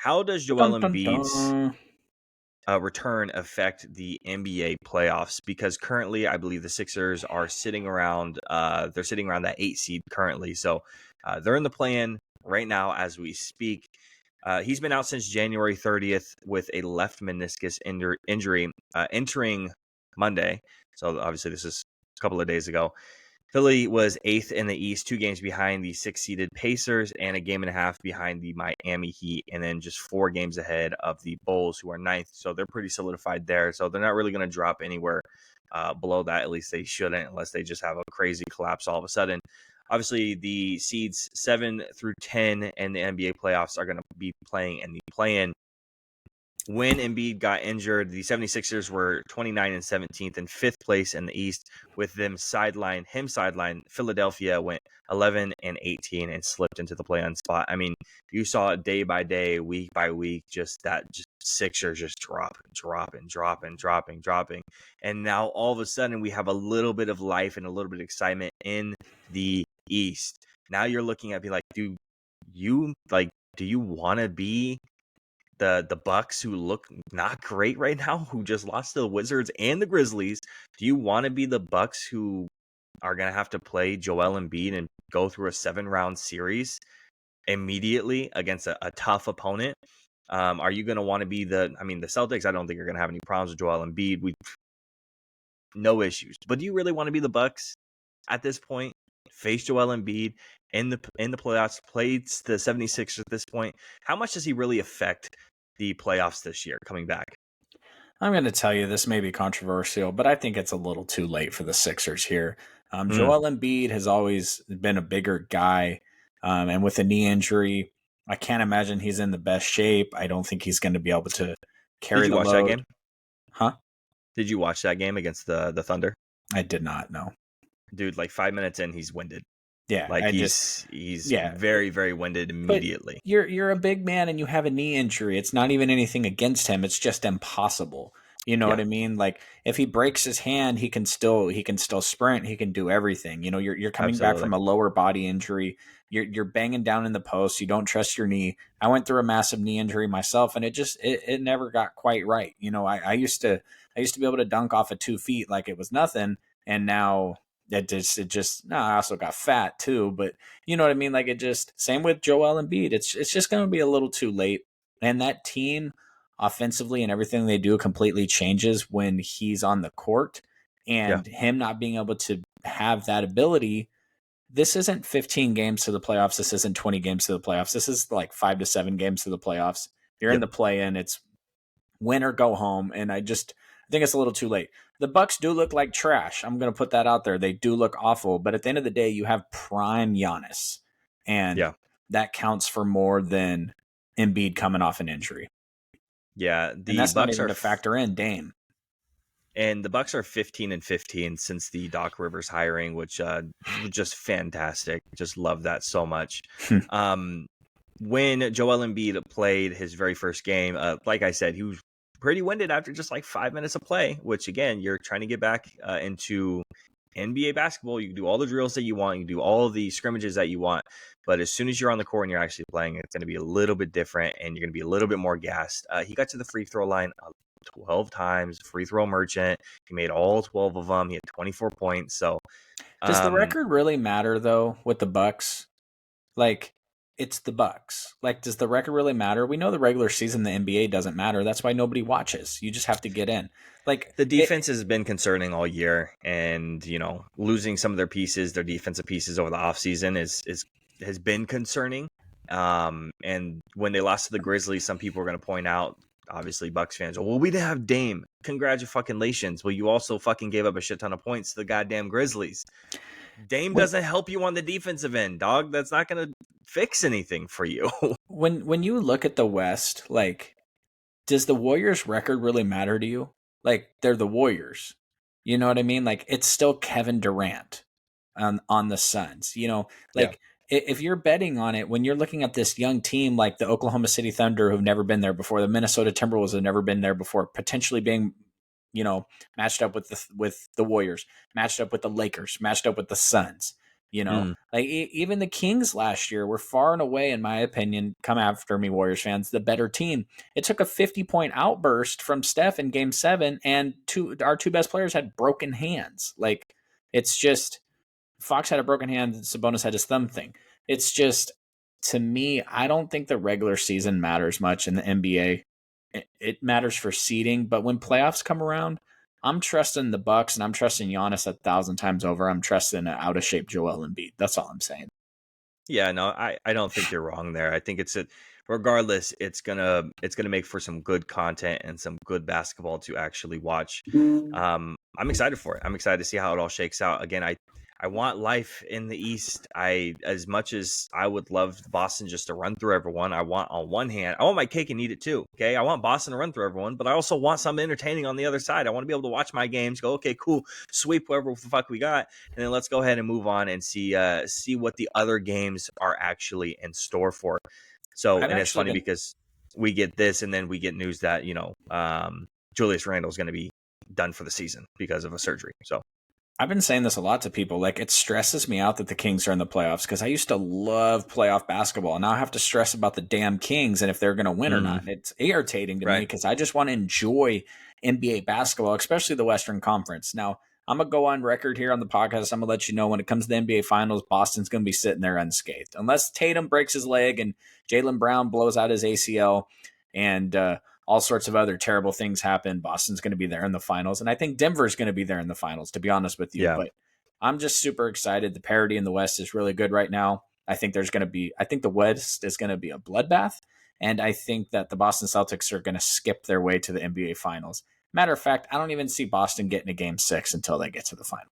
How does Dun, Joel dun, Embiid's dun. return affect the NBA playoffs? Because currently, I believe the Sixers are sitting around. They're sitting around that 8 seed currently, so they're in the play-in right now as we speak. He's been out since January 30th with a left meniscus injury, entering Monday. So obviously, this is a couple of days ago. Philly was 8th in the East, 2 games behind the 6-seeded Pacers and a game and a half behind the Miami Heat, and then just 4 games ahead of the Bulls, who are ninth. So they're pretty solidified there. So they're not really going to drop anywhere below that. At least they shouldn't, unless they just have a crazy collapse all of a sudden. Obviously, the seeds 7 through 10 in the NBA playoffs are going to be playing in the play-in. When Embiid got injured, the 76ers were 29 and 17th and 5th place in the East. With them sidelined, Philadelphia went 11 and 18 and slipped into the play-on spot. I mean, you saw it day by day, week by week, just Sixers just dropping. And now all of a sudden we have a little bit of life and a little bit of excitement in the East. Now you're looking at me like, do you want to be the Bucks, who look not great right now, who just lost to the Wizards and the Grizzlies? Do you want to be the Bucks, who are going to have to play Joel Embiid and go through a 7-round series immediately against a tough opponent? Are you going to want to be the Celtics? I don't think you're going to have any problems with Joel Embiid. No issues. But do you really want to be the Bucks at this point? Face Joel Embiid in the playoffs, played the 76ers at this point. How much does he really affect the playoffs this year coming back? I'm going to tell you this may be controversial, but I think it's a little too late for the Sixers here. Joel Embiid has always been a bigger guy, and with a knee injury, I can't imagine he's in the best shape. I don't think he's going to be able to carry the load. Did you watch that game? Huh? Did you watch that game against the Thunder? I did not, no. Dude, like 5 minutes in, he's winded. Yeah, like he's very, very winded immediately. But you're a big man and you have a knee injury. It's not even anything against him. It's just impossible. You know what I mean? Like if he breaks his hand, he can still sprint. He can do everything. You know, you're coming back from a lower body injury. You're banging down in the post. You don't trust your knee. I went through a massive knee injury myself, and it never got quite right. You know, I used to be able to dunk off of 2 feet like it was nothing, and now I also got fat too, but you know what I mean? Like same with Joel Embiid. It's just going to be a little too late. And that team offensively and everything they do completely changes when he's on the court, and him not being able to have that ability. This isn't 15 games to the playoffs. This isn't 20 games to the playoffs. This is like 5 to 7 games to the playoffs. You're in the play-in. It's win or go home. And I think it's a little too late. The Bucks do look like trash. I'm going to put that out there. They do look awful. But at the end of the day, you have prime Giannis. And that counts for more than Embiid coming off an injury. Yeah. And that's Bucks not even to factor in Dame. And the Bucks are 15 and 15 since the Doc Rivers hiring, which just fantastic. Just love that so much. When Joel Embiid played his very first game, like I said, he was pretty winded after just like 5 minutes of play, which again, you're trying to get back into NBA basketball. You can do all the drills that you want. You can do all the scrimmages that you want. But as soon as you're on the court and you're actually playing, it's going to be a little bit different, and you're going to be a little bit more gassed. He got to the free throw line 12 times, free throw merchant. He made all 12 of them. He had 24 points. So does the record really matter though with the Bucks? Like, it's the Bucks. Like, does the record really matter? We know the regular season, the NBA doesn't matter. That's why nobody watches. You just have to get in. Like, the defense has been concerning all year, and you know, losing some of their defensive pieces over the offseason has been concerning. And when they lost to the Grizzlies, some people are going to point out, obviously Bucks fans, well, we didn't have Dame. Congratulations. Well, you also fucking gave up a shit ton of points to the goddamn Grizzlies. Dame doesn't help you on the defensive end, dog. That's not going to fix anything for you. When you look at the West, like, does the Warriors' record really matter to you? Like, they're the Warriors. You know what I mean? Like, it's still Kevin Durant on the Suns. You know, like, if you're betting on it, when you're looking at this young team like the Oklahoma City Thunder, who've never been there before, the Minnesota Timberwolves have never been there before, potentially being, you know, matched up with the Warriors, matched up with the Lakers, matched up with the Suns. Mm. Like even the Kings last year were far and away, in my opinion, come after me, Warriors fans, the better team. It took a 50-point outburst from Steph in Game 7, and our two best players had broken hands. Like it's just Fox had a broken hand, Sabonis had his thumb thing. It's just, to me, I don't think the regular season matters much in the NBA. It matters for seeding, but when playoffs come around, I'm trusting the Bucks and I'm trusting Giannis 1,000 times over. I'm trusting an out of shape Joel Embiid. That's all I'm saying. Yeah, no, I don't think you're wrong there. I think regardless, it's gonna make for some good content and some good basketball to actually watch. I'm excited for it. I'm excited to see how it all shakes out. Again, I want life in the East. As much as I would love Boston just to run through everyone, I want on one hand, I want my cake and eat it too. Okay, I want Boston to run through everyone, but I also want something entertaining on the other side. I want to be able to watch my games, go, okay, cool, sweep whoever the fuck we got, and then let's go ahead and move on and see what the other games are actually in store for. So, I've and it's actually funny been because we get this, and then we get news that Julius Randle is going to be done for the season because of a surgery. So I've been saying this a lot to people. Like, it stresses me out that the Kings are in the playoffs because I used to love playoff basketball. Now I have to stress about the damn Kings and if they're going to win or not. And it's irritating to me right, because I just want to enjoy NBA basketball, especially the Western Conference. Now, I'm going to go on record here on the podcast. I'm going to let you know when it comes to the NBA Finals, Boston's going to be sitting there unscathed. Unless Tatum breaks his leg and Jaylen Brown blows out his ACL and all sorts of other terrible things happen, Boston's going to be there in the finals. And I think Denver's going to be there in the finals, to be honest with you. yeah. But I'm just super excited. The parity in the West is really good right now. I think the West is going to be a bloodbath. And I think that the Boston Celtics are going to skip their way to the NBA finals. Matter of fact, I don't even see Boston getting a game 6 until they get to the finals.